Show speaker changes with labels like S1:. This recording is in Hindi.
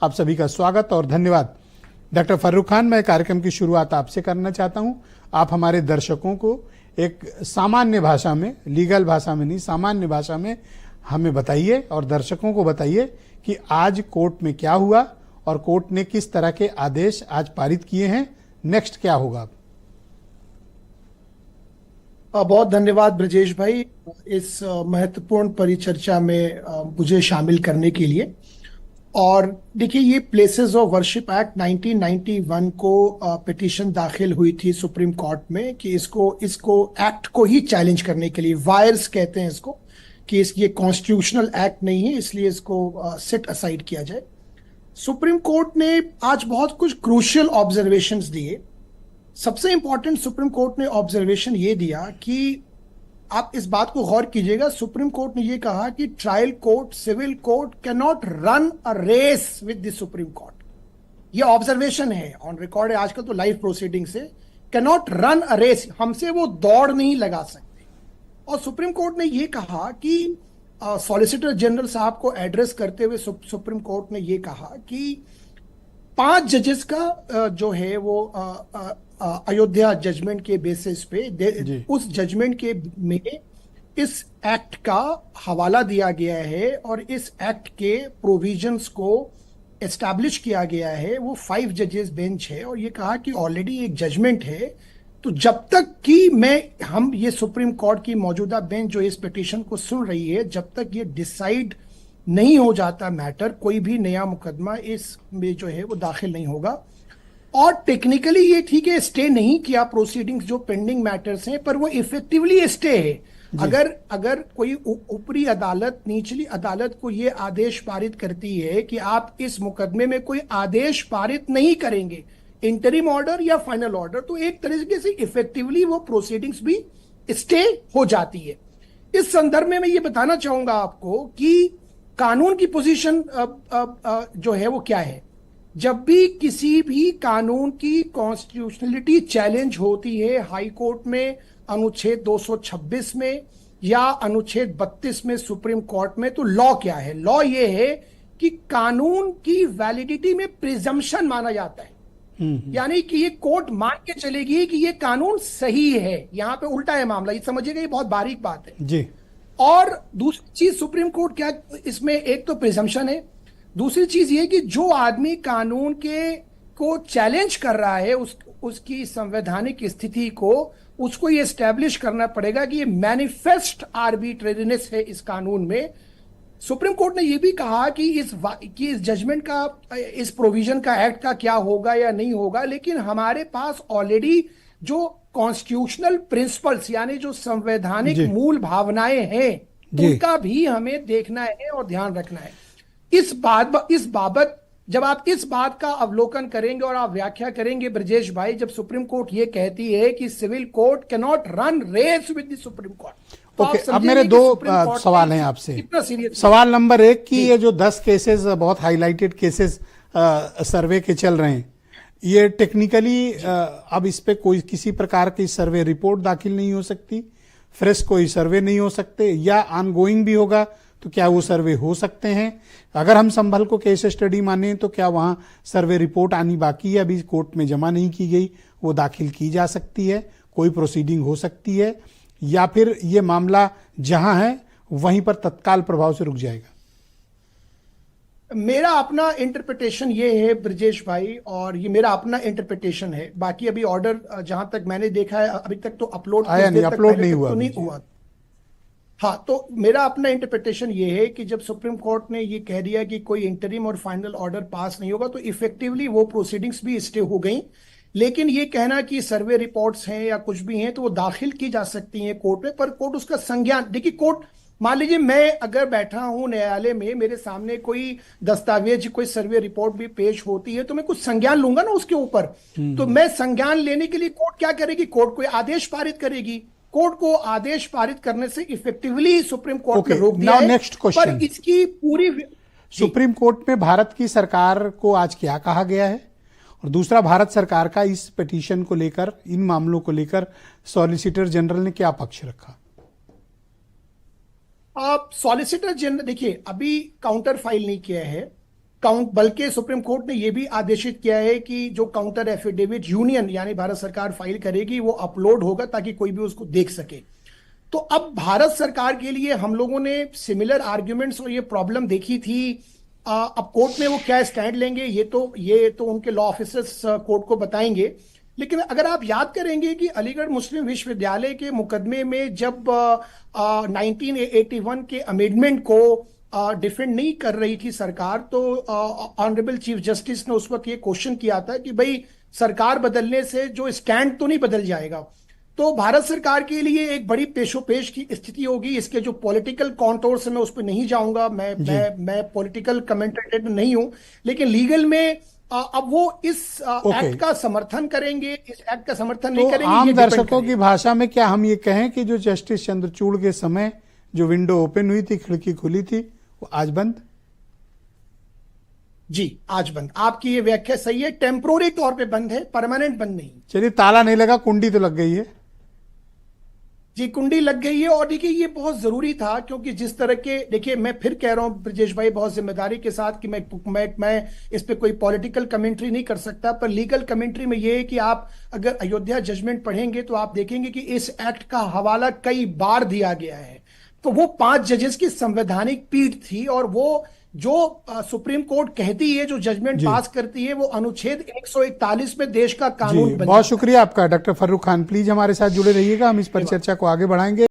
S1: आप सभी का स्वागत और धन्यवाद। डॉक्टर फर्रुख खान, मैं कार्यक्रम की शुरुआत आपसे करना चाहता हूं। आप हमारे दर्शकों को एक सामान्य भाषा में, लीगल भाषा में नहीं, सामान्य भाषा में हमें बताइए और दर्शकों को बताइए कि आज कोर्ट में क्या हुआ और कोर्ट ने किस तरह के आदेश आज पारित किए हैं, नेक्स्ट क्या होगा।
S2: बहुत धन्यवाद ब्रजेश भाई, इस महत्वपूर्ण परिचर्चा में मुझे शामिल करने के लिए। और देखिए, ये प्लेसेस ऑफ वर्शिप एक्ट 1991 को पिटीशन दाखिल हुई थी सुप्रीम कोर्ट में कि इसको एक्ट को ही चैलेंज करने के लिए, वायर्स कहते हैं इसको, कि ये कॉन्स्टिट्यूशनल एक्ट नहीं है, इसलिए इसको सेट असाइड किया जाए। सुप्रीम कोर्ट ने आज बहुत कुछ क्रूशियल ऑब्जर्वेशंस दिए। सबसे इंपॉर्टेंट सुप्रीम कोर्ट ने ऑब्जर्वेशन ये दिया कि आप इस बात को गौर कीजिएगा, सुप्रीम कोर्ट ने ये कहा कि trial court, civil court cannot run a race with the Supreme Court. ये ऑब्जर्वेशन है, ऑन रिकॉर्ड है, आजकल तो लाइव प्रोसीडिंग से, cannot run a race, हमसे वो दौड़ नहीं लगा सकते। और सुप्रीम कोर्ट ने ये कहा कि सॉलिसिटर जनरल साहब को एड्रेस करते हुए सुप्रीम कोर्ट ने ये कहा कि 5 जजेस का जो है वो अयोध्या जजमेंट के बेसिस पे उस जजमेंट के में इस एक्ट का हवाला दिया गया है और इस एक्ट के प्रोविजंस को एस्टैब्लिश किया गया है। वो 5 जजेस बेंच है और ये कहा कि ऑलरेडी एक जजमेंट है, तो जब तक कि हम ये सुप्रीम कोर्ट की मौजूदा बेंच जो इस पिटीशन को सुन रही है, जब तक ये डिसाइड नहीं हो जाता मैटर, कोई भी नया मुकदमा इसमें जो है वो दाखिल नहीं होगा। और टेक्निकली ये ठीक है, स्टे नहीं किया प्रोसीडिंग्स जो पेंडिंग मैटर्स हैं, पर वो इफेक्टिवली स्टे है। अगर कोई ऊपरी अदालत निचली अदालत को ये आदेश पारित करती है कि आप इस मुकदमे में कोई आदेश पारित नहीं करेंगे, इंटरिम ऑर्डर या फाइनल ऑर्डर, तो एक तरीके से इफेक्टिवली वो प्रोसीडिंग्स भी स्टे हो जाती है। इस संदर्भ में मैं ये बताना चाहूंगा आपको कि कानून की पोजीशन जो है वो क्या है। जब भी किसी भी कानून की कॉन्स्टिट्यूशनलिटी चैलेंज होती है हाई कोर्ट में, अनुच्छेद 226 में या अनुच्छेद 32 में सुप्रीम कोर्ट में, तो लॉ क्या है? लॉ ये है कि कानून की वैलिडिटी में प्रिजम्पशन माना जाता है, यानी कि ये कोर्ट मान के चलेगी कि ये कानून सही है। यहां पे उल्टा है मामला, ये समझिएगा, ये बहुत बारीक बात है
S1: जी। और
S2: दूसरी चीज सुप्रीम कोर्ट क्या, इसमें एक तो प्रिजम्पशन है, दूसरी चीज ये कि जो आदमी कानून को चैलेंज कर रहा है उसकी संवैधानिक स्थिति को, उसको ये एस्टैब्लिश करना पड़ेगा कि ये मैनिफेस्ट आर्बिट्रेरीनेस है इस कानून में। सुप्रीम कोर्ट ने ये भी कहा कि इस जजमेंट का, इस प्रोविजन का, एक्ट का क्या होगा या नहीं होगा, लेकिन हमारे पास ऑलरेडी जो कॉन्स्टिट्यूशनल प्रिंसिपल्स यानी जो संवैधानिक मूल भावनाएं हैं उनका भी हमें देखना है और ध्यान रखना है। इस बाबत जब आप इस बात का अवलोकन करेंगे और आप व्याख्या करेंगे ब्रजेश भाई, जब सुप्रीम कोर्ट ये कहती है कि civil court cannot run race with the Supreme Court,
S1: okay, अब मेरे 2 सवाल हैं आपसे। सवाल नंबर 1 कि ये जो 10 केसेस, बहुत हाईलाइटेड केसेस सर्वे के चल रहे हैं, ये टेक्निकली अब इस पे कोई किसी प्रकार की सर्वे रिपोर्ट दाखिल नहीं हो सकती, फ्रेश कोई सर्वे नहीं हो सकते, या ऑनगोइंग भी होगा तो क्या वो सर्वे हो सकते हैं? अगर हम संभल को केस स्टडी माने तो क्या वहां सर्वे रिपोर्ट आनी बाकी है, अभी कोर्ट में जमा नहीं की गई, वो दाखिल की जा सकती है, कोई प्रोसीडिंग हो सकती है, या फिर ये मामला जहां है वहीं पर तत्काल प्रभाव से रुक जाएगा?
S2: मेरा अपना इंटरप्रिटेशन ये है ब्रजेश भाई, और ये मेरा अपना इंटरप्रिटेशन है। बाकी अभी ऑर्डर जहां तक मैंने देखा है अभी तक तो अपलोड नहीं हुआ। हाँ, तो मेरा अपना इंटरप्रिटेशन ये है कि जब सुप्रीम कोर्ट ने ये कह दिया कि कोई इंटरिम और फाइनल ऑर्डर पास नहीं होगा, तो इफेक्टिवली वो प्रोसीडिंग्स भी स्टे हो गई। लेकिन ये कहना कि सर्वे रिपोर्ट्स हैं या कुछ भी हैं तो वो दाखिल की जा सकती हैं कोर्ट में, पर कोर्ट उसका संज्ञान, देखिए कोर्ट, मान लीजिए मैं अगर बैठा हूं न्यायालय में, मेरे सामने कोई दस्तावेज, कोई सर्वे रिपोर्ट भी पेश होती है, तो मैं कुछ संज्ञान लूंगा ना उसके ऊपर। तो मैं संज्ञान लेने के लिए कोर्ट क्या करेगी? कोर्ट कोई आदेश पारित करेगी। कोर्ट को आदेश पारित करने से इफेक्टिवली सुप्रीम कोर्ट ने रोक दिया है।
S1: नेक्स्ट क्वेश्चन,
S2: पर इसकी पूरी
S1: सुप्रीम कोर्ट में भारत की सरकार को आज क्या कहा गया है, और दूसरा भारत सरकार का इस पिटीशन को लेकर, इन मामलों को लेकर सॉलिसिटर जनरल ने क्या पक्ष रखा?
S2: आप सॉलिसिटर जनरल देखिए, अभी काउंटर फाइल नहीं किया है, बल्कि सुप्रीम कोर्ट ने यह भी आदेशित किया है कि जो काउंटर एफिडेविट यूनियन यानी भारत सरकार फाइल करेगी वो अपलोड होगा ताकि कोई भी उसको देख सके। तो अब भारत सरकार के लिए हम लोगों ने सिमिलर आर्ग्यूमेंट्स और ये प्रॉब्लम देखी थी। अब कोर्ट में वो क्या स्टैंड लेंगे ये तो उनके लॉ ऑफिसर्स कोर्ट को बताएंगे। लेकिन अगर आप याद करेंगे कि अलीगढ़ मुस्लिम विश्वविद्यालय के मुकदमे में जब 1981 के अमेंडमेंट को डिफेंड नहीं कर रही थी सरकार, तो ऑनरेबल चीफ जस्टिस ने उस वक्त ये क्वेश्चन किया था कि भाई सरकार बदलने से जो स्टैंड तो नहीं बदल जाएगा। तो भारत सरकार के लिए एक बड़ी पेशोपेश की स्थिति होगी। इसके जो पॉलिटिकल कॉन्टोर्स मैं उस पर नहीं जाऊंगा, मैं पॉलिटिकल कमेंटेटर नहीं हूं, लेकिन लीगल में अब वो इस एक्ट का समर्थन करेंगे, इस एक्ट का समर्थन नहीं करेंगे।
S1: आम दर्शकों की भाषा में क्या हम ये कहें कि जो जस्टिस चंद्रचूड़ के समय जो विंडो ओपन हुई थी, खिड़की खुली थी, वो आज बंद?
S2: जी, आज बंद। आपकी ये व्याख्या सही है, टेम्पोररी तौर पे बंद है, परमानेंट बंद नहीं।
S1: चलिए, ताला नहीं लगा, कुंडी तो लग गई है।
S2: जी, कुंडी लग गई है। और देखिए ये बहुत जरूरी था, क्योंकि जिस तरह के, देखिए मैं फिर कह रहा हूं ब्रजेश भाई बहुत जिम्मेदारी के साथ कि मैं इस पे कोई पॉलिटिकल कमेंट्री नहीं कर सकता, पर लीगल कमेंट्री में ये है कि आप अगर अयोध्या जजमेंट पढ़ेंगे तो आप देखेंगे कि इस एक्ट का हवाला कई बार दिया गया है। तो वो 5 जजेस की संवैधानिक पीठ थी, और वो जो सुप्रीम कोर्ट कहती है, जो जजमेंट पास करती है, वो अनुच्छेद 141 में देश का कानून बन जाता है।
S1: बहुत शुक्रिया आपका डॉक्टर फर्रुख खान। प्लीज हमारे साथ जुड़े रहिएगा, हम इस पर चर्चा को आगे बढ़ाएंगे।